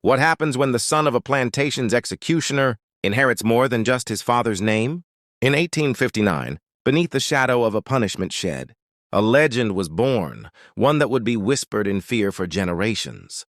What happens when the son of a plantation's executioner inherits more than just his father's name? In 1859, beneath the shadow of a punishment shed, a legend was born, one that would be whispered in fear for generations.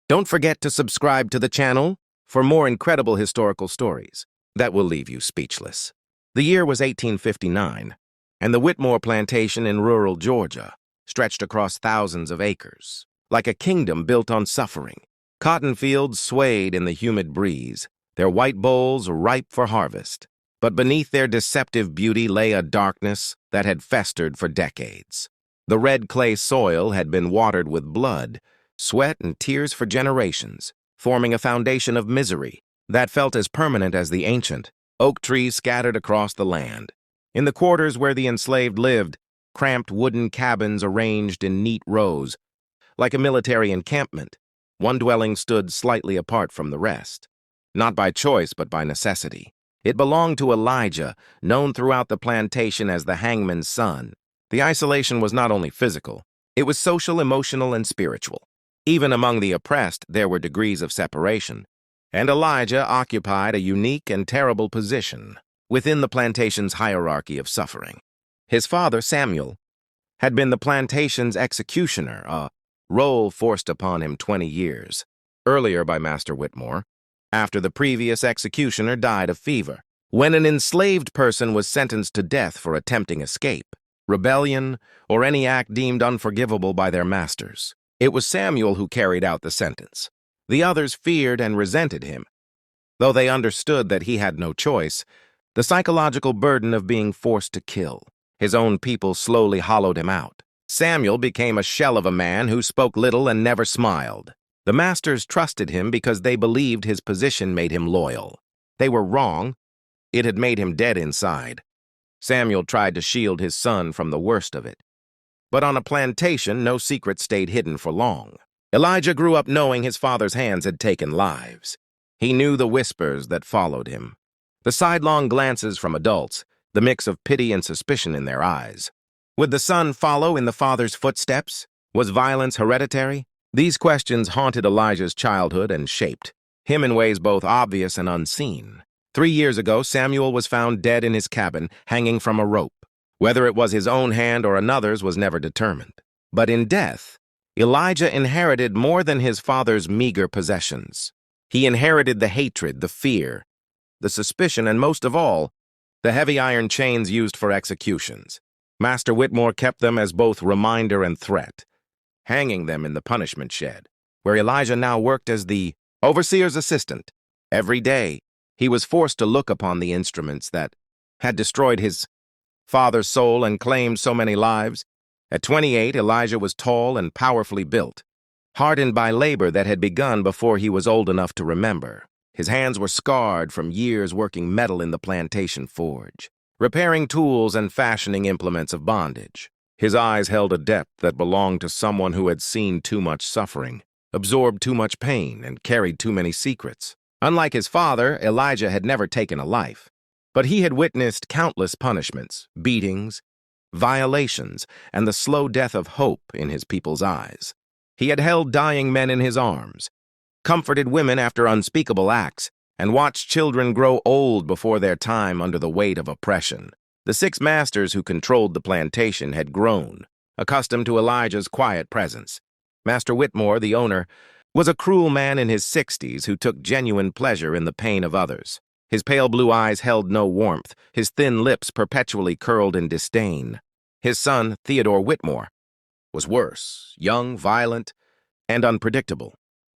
Don't forget to subscribe to the channel for more incredible historical stories that will leave you speechless. The year was 1859, and the Whitmore plantation in rural Georgia stretched across thousands of acres, like a kingdom built on suffering. Cotton fields swayed in the humid breeze, their white bowls ripe for harvest. But beneath their deceptive beauty lay a darkness that had festered for decades. The red clay soil had been watered with blood, sweat, and tears for generations, forming a foundation of misery that felt as permanent as the ancient oak trees scattered across the land. In the quarters where the enslaved lived, cramped wooden cabins arranged in neat rows, like a military encampment, one dwelling stood slightly apart from the rest. Not by choice, but by necessity. It belonged to Elijah, known throughout the plantation as the hangman's son. The isolation was not only physical, it was social, emotional, and spiritual. Even among the oppressed, there were degrees of separation, and Elijah occupied a unique and terrible position within the plantation's hierarchy of suffering. His father, Samuel, had been the plantation's executioner, a role forced upon him 20 years earlier by Master Whitmore, after the previous executioner died of fever. When an enslaved person was sentenced to death for attempting escape, rebellion, or any act deemed unforgivable by their masters, it was Samuel who carried out the sentence. The others feared and resented him. Though they understood that he had no choice, the psychological burden of being forced to kill his own people slowly hollowed him out. Samuel became a shell of a man who spoke little and never smiled. The masters trusted him because they believed his position made him loyal. They were wrong. It had made him dead inside. Samuel tried to shield his son from the worst of it. But on a plantation, no secret stayed hidden for long. Elijah grew up knowing his father's hands had taken lives. He knew the whispers that followed him, the sidelong glances from adults, the mix of pity and suspicion in their eyes. Would the son follow in the father's footsteps? Was violence hereditary? These questions haunted Elijah's childhood and shaped him in ways both obvious and unseen. 3 years ago, Samuel was found dead in his cabin, hanging from a rope. Whether it was his own hand or another's was never determined. But in death, Elijah inherited more than his father's meager possessions. He inherited the hatred, the fear, the suspicion, and most of all, the heavy iron chains used for executions. Master Whitmore kept them as both reminder and threat, hanging them in the punishment shed, where Elijah now worked as the overseer's assistant. Every day, he was forced to look upon the instruments that had destroyed his father's soul and claimed so many lives. At 28, Elijah was tall and powerfully built, hardened by labor that had begun before he was old enough to remember. His hands were scarred from years working metal in the plantation forge, repairing tools and fashioning implements of bondage. His eyes held a depth that belonged to someone who had seen too much suffering, absorbed too much pain, and carried too many secrets. Unlike his father, Elijah had never taken a life, but he had witnessed countless punishments, beatings, violations, and the slow death of hope in his people's eyes. He had held dying men in his arms, comforted women after unspeakable acts, and watched children grow old before their time under the weight of oppression. The 6 masters who controlled the plantation had grown, accustomed to Elijah's quiet presence. Master Whitmore, the owner, was a cruel man in his 60s who took genuine pleasure in the pain of others. His pale blue eyes held no warmth, his thin lips perpetually curled in disdain. His son, Theodore Whitmore, was worse, young, violent, and unpredictable,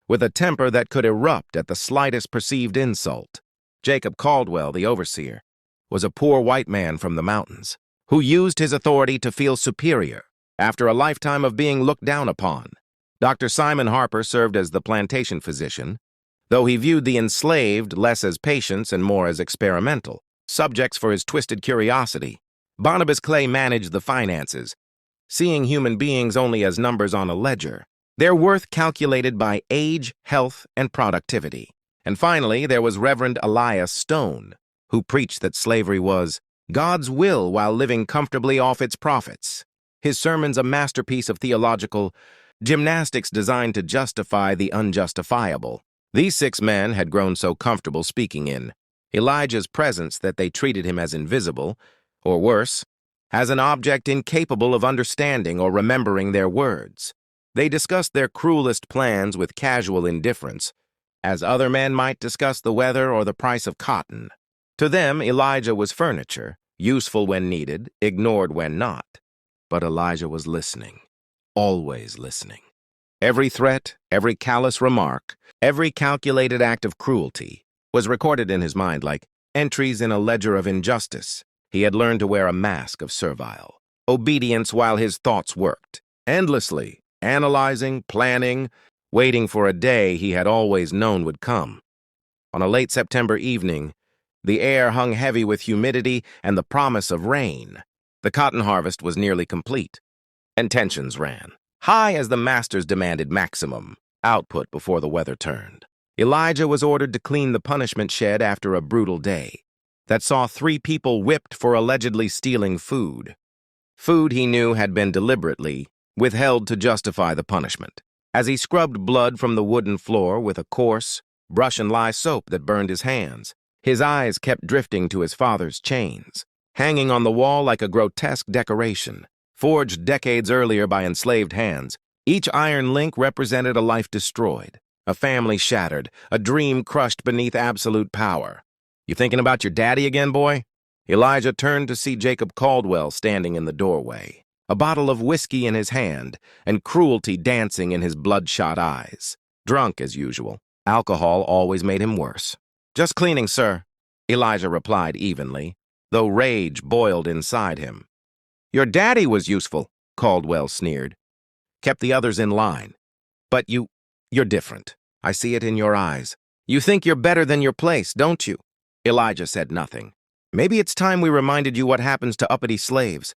with a temper that could erupt at the slightest perceived insult. Jacob Caldwell, the overseer, was a poor white man from the mountains, who used his authority to feel superior after a lifetime of being looked down upon. Dr. Simon Harper served as the plantation physician, though he viewed the enslaved less as patients and more as experimental subjects for his twisted curiosity. Barnabas Clay managed the finances, seeing human beings only as numbers on a ledger, their worth calculated by age, health, and productivity. And finally, there was Reverend Elias Stone, who preached that slavery was God's will while living comfortably off its profits. His sermons a masterpiece of theological gymnastics designed to justify the unjustifiable. These 6 men had grown so comfortable speaking in Elijah's presence that they treated him as invisible, or worse, as an object incapable of understanding or remembering their words. They discussed their cruelest plans with casual indifference, as other men might discuss the weather or the price of cotton. To them, Elijah was furniture, useful when needed, ignored when not. But Elijah was listening, always listening. Every threat, every callous remark, every calculated act of cruelty was recorded in his mind like entries in a ledger of injustice. He had learned to wear a mask of servile obedience while his thoughts worked, endlessly, analyzing, planning, waiting for a day he had always known would come. On a late September evening, the air hung heavy with humidity and the promise of rain. The cotton harvest was nearly complete, and tensions ran high as the masters demanded maximum output before the weather turned. Elijah was ordered to clean the punishment shed after a brutal day that saw 3 people whipped for allegedly stealing food. Food he knew had been deliberately withheld to justify the punishment. As he scrubbed blood from the wooden floor with a coarse, brush-and-lye soap that burned his hands, his eyes kept drifting to his father's chains, hanging on the wall like a grotesque decoration. Forged decades earlier by enslaved hands, each iron link represented a life destroyed, a family shattered, a dream crushed beneath absolute power. "You thinking about your daddy again, boy?" Elijah turned to see Jacob Caldwell standing in the doorway, a bottle of whiskey in his hand and cruelty dancing in his bloodshot eyes. Drunk as usual, alcohol always made him worse. "Just cleaning, sir," Elijah replied evenly, though rage boiled inside him. "Your daddy was useful," Caldwell sneered. Kept the others in line. "But you're different. I see it in your eyes. You think you're better than your place, don't you?" Elijah said nothing. "Maybe it's time we reminded you what happens to uppity slaves,"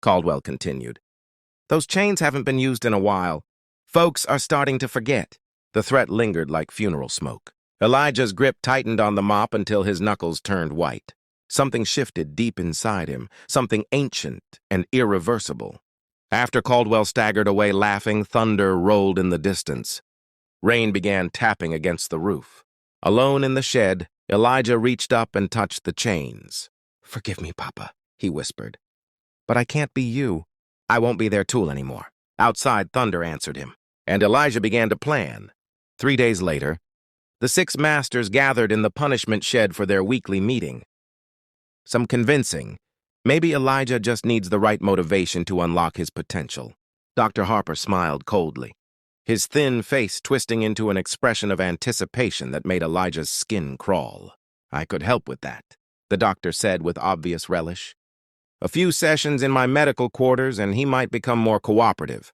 Caldwell continued. "Those chains haven't been used in a while. Folks are starting to forget." The threat lingered like funeral smoke. Elijah's grip tightened on the mop until his knuckles turned white. Something shifted deep inside him, something ancient and irreversible. After Caldwell staggered away laughing, thunder rolled in the distance. Rain began tapping against the roof. Alone in the shed, Elijah reached up and touched the chains. "Forgive me, Papa," he whispered. "But I can't be you. I won't be their tool anymore." Outside, thunder answered him, and Elijah began to plan. 3 days later, the 6 masters gathered in the punishment shed for their weekly meeting. Some convincing. Maybe Elijah just needs the right motivation to unlock his potential. Dr. Harper smiled coldly, his thin face twisting into an expression of anticipation that made Elijah's skin crawl. "I could help with that," the doctor said with obvious relish. "A few sessions in my medical quarters and he might become more cooperative.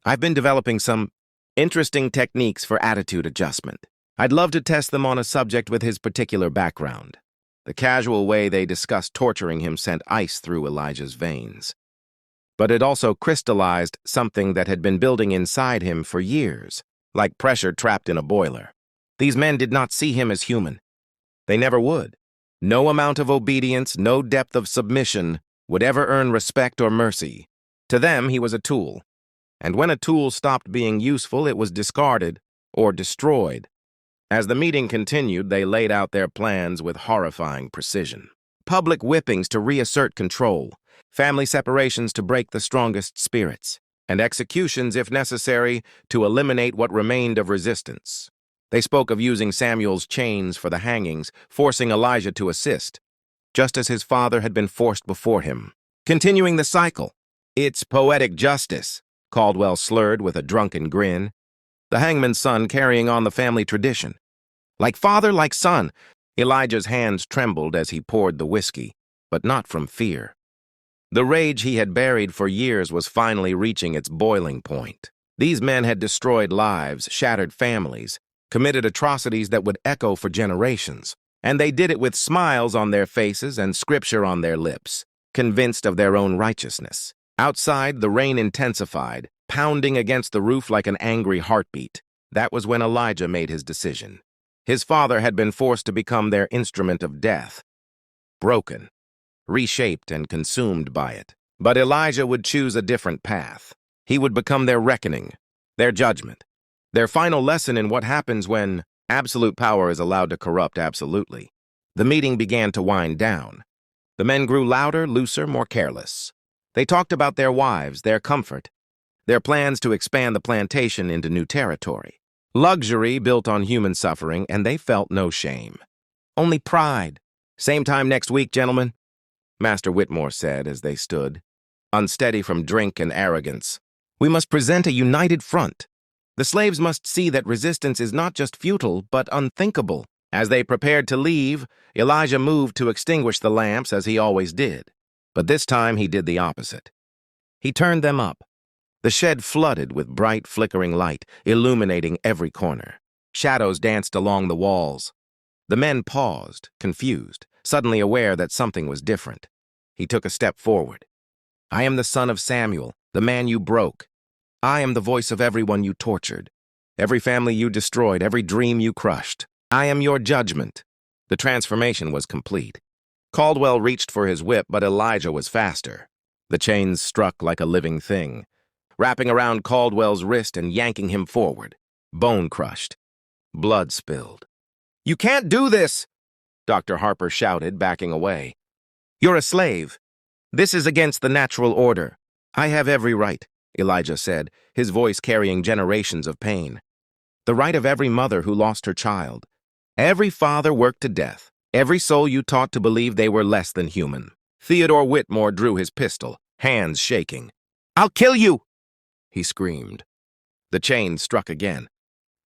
I've been developing some interesting techniques for attitude adjustment. I'd love to test them on a subject with his particular background." The casual way they discussed torturing him sent ice through Elijah's veins. But it also crystallized something that had been building inside him for years, like pressure trapped in a boiler. These men did not see him as human. They never would. No amount of obedience, no depth of submission would ever earn respect or mercy. To them, he was a tool. And when a tool stopped being useful, it was discarded or destroyed. As the meeting continued, they laid out their plans with horrifying precision. Public whippings to reassert control, family separations to break the strongest spirits, and executions, if necessary, to eliminate what remained of resistance. They spoke of using Samuel's chains for the hangings, forcing Elijah to assist, just as his father had been forced before him. Continuing the cycle. "It's poetic justice," Caldwell slurred with a drunken grin. The hangman's son carrying on the family tradition. Like father, like son. Elijah's hands trembled as he poured the whiskey, but not from fear. The rage he had buried for years was finally reaching its boiling point. These men had destroyed lives, shattered families, committed atrocities that would echo for generations, and they did it with smiles on their faces and scripture on their lips, convinced of their own righteousness. Outside, the rain intensified, pounding against the roof like an angry heartbeat. That was when Elijah made his decision. His father had been forced to become their instrument of death, broken, reshaped and consumed by it. But Elijah would choose a different path. He would become their reckoning, their judgment, their final lesson in what happens when Absolute power is allowed to corrupt absolutely. The meeting began to wind down. The men grew louder, looser, more careless. They talked about their wives, their comfort, their plans to expand the plantation into new territory. Luxury built on human suffering, and they felt no shame. Only pride. Same time next week, gentlemen, Master Whitmore said as they stood, unsteady from drink and arrogance. We must present a united front. The slaves must see that resistance is not just futile, but unthinkable. As they prepared to leave, Elijah moved to extinguish the lamps as he always did. But this time he did the opposite. He turned them up. The shed flooded with bright, flickering light, illuminating every corner. Shadows danced along the walls. The men paused, confused, suddenly aware that something was different. He took a step forward. I am the son of Samuel, the man you broke. I am the voice of everyone you tortured, every family you destroyed, every dream you crushed. I am your judgment. The transformation was complete. Caldwell reached for his whip, but Elijah was faster. The chains struck like a living thing, wrapping around Caldwell's wrist and yanking him forward. Bone crushed. Blood spilled. You can't do this, Dr. Harper shouted, backing away. You're a slave. This is against the natural order. I have every right, Elijah said, his voice carrying generations of pain. The right of every mother who lost her child. Every father worked to death. Every soul you taught to believe they were less than human. Theodore Whitmore drew his pistol, hands shaking. I'll kill you, he screamed. The chain struck again.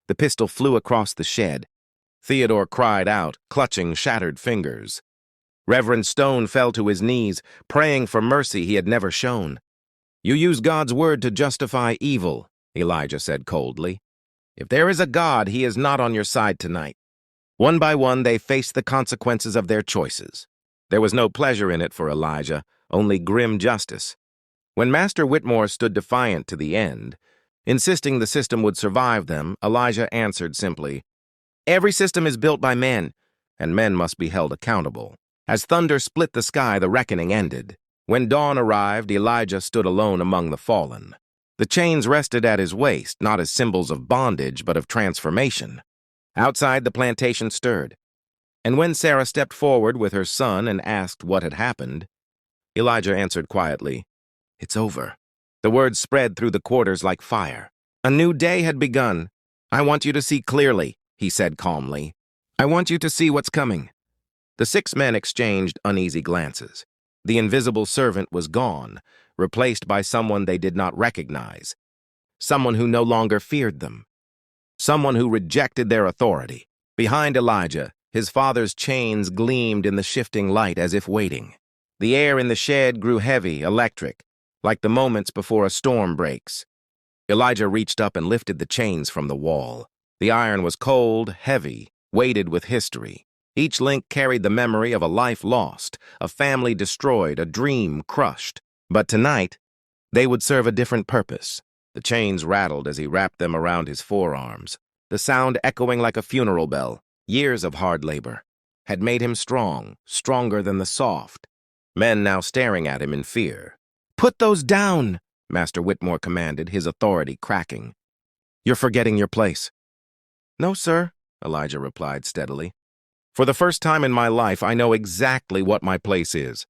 The pistol flew across the shed. Theodore cried out, clutching shattered fingers. Reverend Stone fell to his knees, praying for mercy he had never shown. You use God's word to justify evil, Elijah said coldly. If there is a God, he is not on your side tonight. One by one, they faced the consequences of their choices. There was no pleasure in it for Elijah, only grim justice. When Master Whitmore stood defiant to the end, insisting the system would survive them, Elijah answered simply, Every system is built by men, and men must be held accountable. As thunder split the sky, the reckoning ended. When dawn arrived, Elijah stood alone among the fallen. The chains rested at his waist, not as symbols of bondage, but of transformation. Outside, the plantation stirred. And when Sarah stepped forward with her son and asked what had happened, Elijah answered quietly, It's over. The words spread through the quarters like fire. A new day had begun. I want you to see clearly, he said calmly. I want you to see what's coming. The 6 men exchanged uneasy glances. The invisible servant was gone, replaced by someone they did not recognize. Someone who no longer feared them. Someone who rejected their authority. Behind Elijah, his father's chains gleamed in the shifting light as if waiting. The air in the shed grew heavy, electric, like the moments before a storm breaks. Elijah reached up and lifted the chains from the wall. The iron was cold, heavy, weighted with history. Each link carried the memory of a life lost, a family destroyed, a dream crushed. But tonight, they would serve a different purpose. The chains rattled as he wrapped them around his forearms. The sound echoing like a funeral bell. Years of hard labor had made him strong, stronger than the soft. Men now staring at him in fear. Put those down, Master Whitmore commanded, his authority cracking. You're forgetting your place. No, sir, Elijah replied steadily. For the first time in my life, I know exactly what my place is.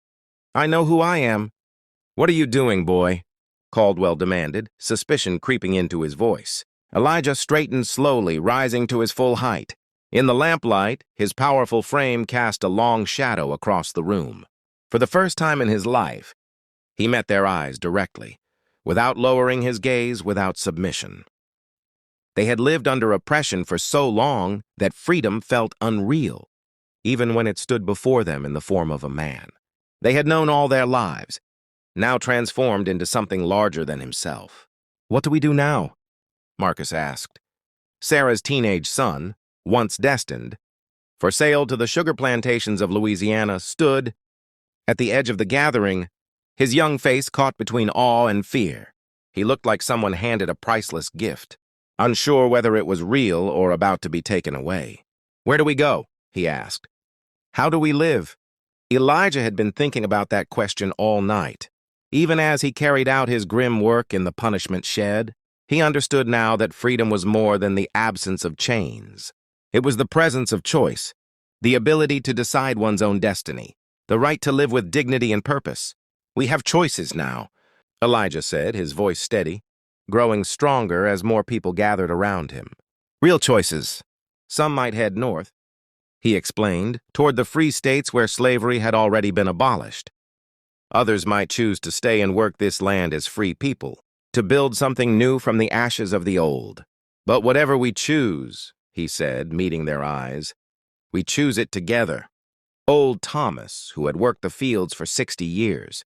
I know who I am. What are you doing, boy? Caldwell demanded, suspicion creeping into his voice. Elijah straightened slowly, rising to his full height. In the lamplight, his powerful frame cast a long shadow across the room. For the first time in his life, he met their eyes directly, without lowering his gaze, without submission. They had lived under oppression for so long that freedom felt unreal, even when it stood before them in the form of a man. They had known all their lives, now transformed into something larger than himself. What do we do now? Marcus asked. Sarah's teenage son, once destined for sale to the sugar plantations of Louisiana, stood at the edge of the gathering, his young face caught between awe and fear. He looked like someone handed a priceless gift, unsure whether it was real or about to be taken away. Where do we go? He asked. How do we live? Elijah had been thinking about that question all night. Even as he carried out his grim work in the punishment shed, he understood now that freedom was more than the absence of chains. It was the presence of choice, the ability to decide one's own destiny, the right to live with dignity and purpose. We have choices now, Elijah said, his voice steady, growing stronger as more people gathered around him. Real choices. Some might head north, he explained, toward the free states where slavery had already been abolished. Others might choose to stay and work this land as free people, to build something new from the ashes of the old. But whatever we choose, he said, meeting their eyes, we choose it together. Old Thomas, who had worked the fields for 60 years,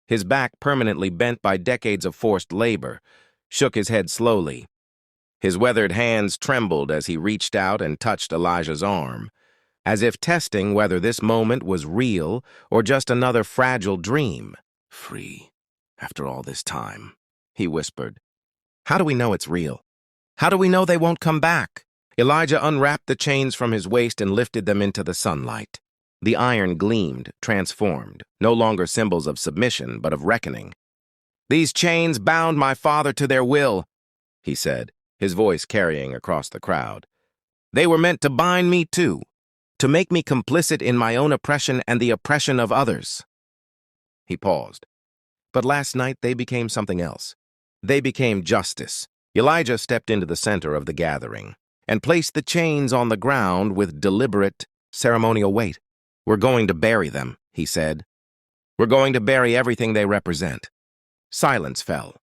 his back permanently bent by decades of forced labor, shook his head slowly. His weathered hands trembled as he reached out and touched Elijah's arm, as if testing whether this moment was real or just another fragile dream. Free, after all this time, he whispered. How do we know it's real? How do we know they won't come back? Elijah unwrapped the chains from his waist and lifted them into the sunlight. The iron gleamed, transformed, no longer symbols of submission, but of reckoning. These chains bound my father to their will, he said, his voice carrying across the crowd. They were meant to bind me too, to make me complicit in my own oppression and the oppression of others. He paused. But last night they became something else. They became justice. Elijah stepped into the center of the gathering and placed the chains on the ground with deliberate, ceremonial weight. We're going to bury them, he said. We're going to bury everything they represent. Silence fell.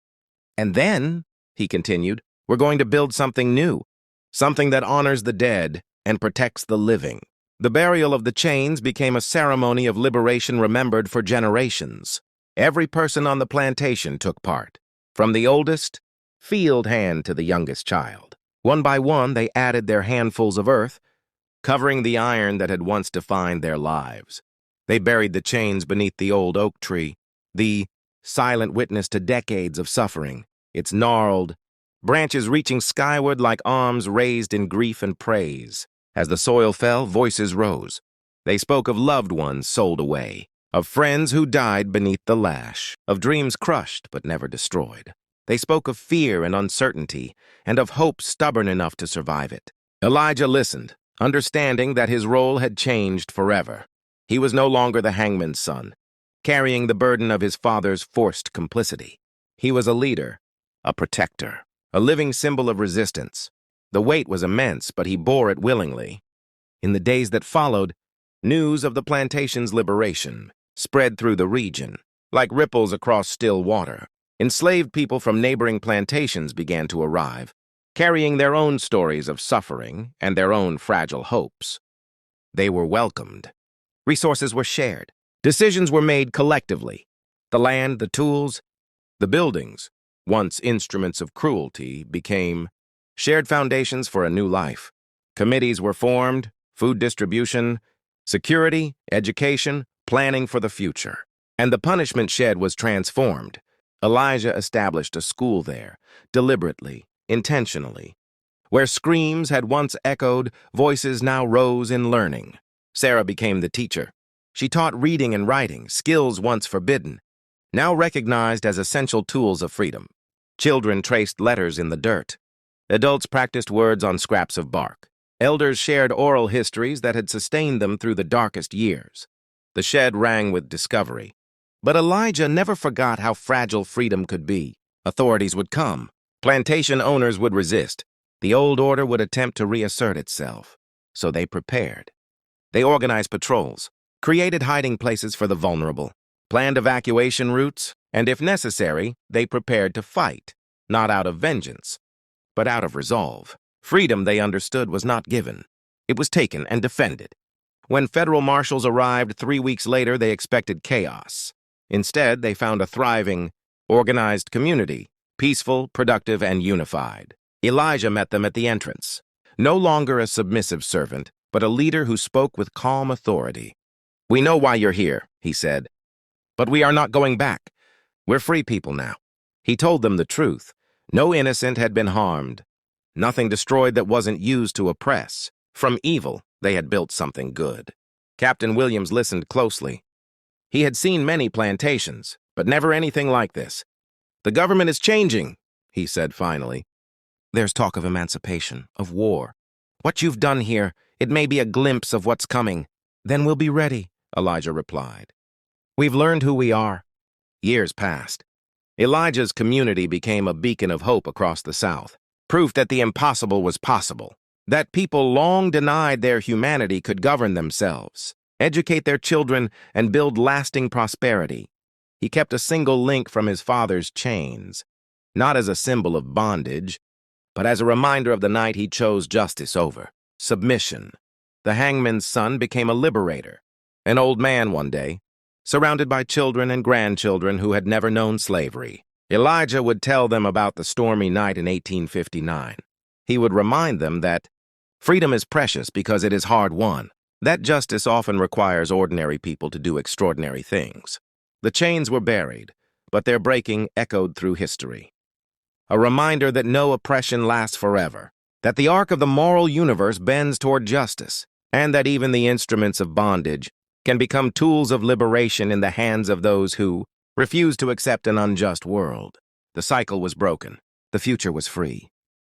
And then, he continued, we're going to build something new, something that honors the dead and protects the living. The burial of the chains became a ceremony of liberation remembered for generations. Every person on the plantation took part, from the oldest field hand to the youngest child. One by one, they added their handfuls of earth, covering the iron that had once defined their lives. They buried the chains beneath the old oak tree, the silent witness to decades of suffering, its gnarled branches reaching skyward like arms raised in grief and praise. As the soil fell, voices rose. They spoke of loved ones sold away, of friends who died beneath the lash, of dreams crushed but never destroyed. They spoke of fear and uncertainty, and of hope stubborn enough to survive it. Elijah listened, understanding that his role had changed forever. He was no longer the hangman's son, carrying the burden of his father's forced complicity. He was a leader, a protector, a living symbol of resistance. The weight was immense, but he bore it willingly. In the days that followed, news of the plantation's liberation spread through the region, like ripples across still water. Enslaved people from neighboring plantations began to arrive, carrying their own stories of suffering and their own fragile hopes. They were welcomed. Resources were shared. Decisions were made collectively. The land, the tools, the buildings, once instruments of cruelty, became shared foundations for a new life. Committees were formed, food distribution, security, education, planning for the future. And the punishment shed was transformed. Elijah established a school there, deliberately, intentionally. Where screams had once echoed, voices now rose in learning. Sarah became the teacher. She taught reading and writing, skills once forbidden, now recognized as essential tools of freedom. Children traced letters in the dirt. Adults practiced words on scraps of bark. Elders shared oral histories that had sustained them through the darkest years. The shed rang with discovery. But Elijah never forgot how fragile freedom could be. Authorities would come. Plantation owners would resist. The old order would attempt to reassert itself. So they prepared. They organized patrols, created hiding places for the vulnerable, planned evacuation routes, and if necessary, they prepared to fight, not out of vengeance, but out of resolve. Freedom, they understood, was not given. It was taken and defended. When federal marshals arrived 3 weeks later, they expected chaos. Instead, they found a thriving, organized community, peaceful, productive, and unified. Elijah met them at the entrance, no longer a submissive servant, but a leader who spoke with calm authority. "We know why you're here," he said, "but we are not going back. We're free people now." He told them the truth. No innocent had been harmed. Nothing destroyed that wasn't used to oppress. From evil, they had built something good. Captain Williams listened closely. He had seen many plantations, but never anything like this. "The government is changing," he said finally. "There's talk of emancipation, of war. What you've done here, it may be a glimpse of what's coming. Then we'll be ready, Elijah replied. We've learned who we are. Years passed. Elijah's community became a beacon of hope across the South, proof that the impossible was possible, that people long denied their humanity could govern themselves, educate their children, and build lasting prosperity. He kept a single link from his father's chains, not as a symbol of bondage, but as a reminder of the night he chose justice over, submission. The hangman's son became a liberator, an old man one day, surrounded by children and grandchildren who had never known slavery. Elijah would tell them about the stormy night in 1859. He would remind them that freedom is precious because it is hard won, that justice often requires ordinary people to do extraordinary things. The chains were buried, but their breaking echoed through history. A reminder that no oppression lasts forever, that the arc of the moral universe bends toward justice, and that even the instruments of bondage can become tools of liberation in the hands of those who refuse to accept an unjust world. The cycle was broken. The future was free.